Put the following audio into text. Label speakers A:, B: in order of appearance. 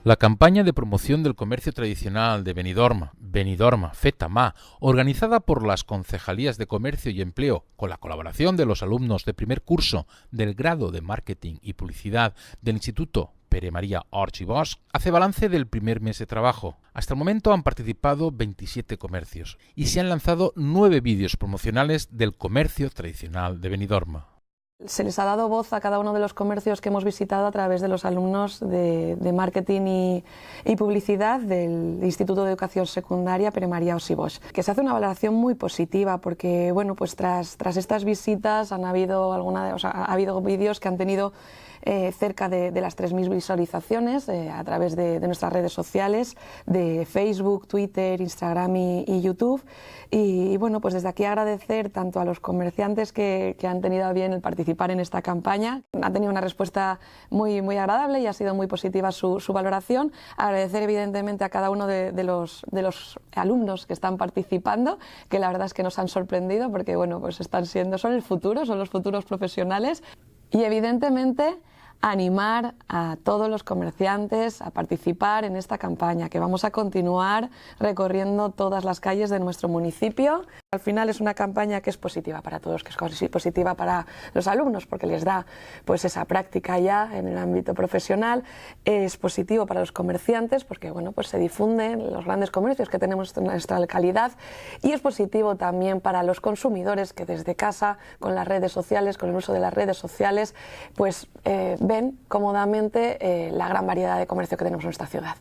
A: La campaña de promoción del comercio tradicional de Benidorm Feta Ma, organizada por las Concejalías de Comercio y Empleo, con la colaboración de los alumnos de primer curso del grado de Marketing y Publicidad del Instituto Pere Maria Orts i Bosch, hace balance del primer mes de trabajo. Hasta el momento han participado 27 comercios y se han lanzado 9 vídeos promocionales del comercio tradicional de Benidorm.
B: Se les ha dado voz a cada uno de los comercios que hemos visitado a través de los alumnos de Marketing y Publicidad del Instituto de Educación Secundaria Pere Maria Orts i Bosch, que se hace una valoración muy positiva porque bueno, pues tras estas visitas ha habido vídeos que han tenido cerca de las 3.000 visualizaciones a través de nuestras redes sociales, de Facebook, Twitter, Instagram y YouTube. Y bueno, pues desde aquí agradecer tanto a los comerciantes que han tenido a bien el participar en esta campaña. Han tenido una respuesta muy agradable y ha sido muy positiva su valoración. Agradecer evidentemente a cada uno de los alumnos que están participando, que la verdad es que nos han sorprendido porque bueno, pues son el futuro, son los futuros profesionales. Y evidentemente animar a todos los comerciantes a participar en esta campaña, que vamos a continuar recorriendo todas las calles de nuestro municipio. Al final es una campaña que es positiva para todos, que es positiva para los alumnos porque les da pues esa práctica ya en el ámbito profesional, es positivo para los comerciantes porque bueno, pues se difunden los grandes comercios que tenemos en nuestra localidad, y es positivo también para los consumidores que desde casa, con las redes sociales, con el uso de las redes sociales, pues ven cómodamente la gran variedad de comercio que tenemos en nuestra ciudad.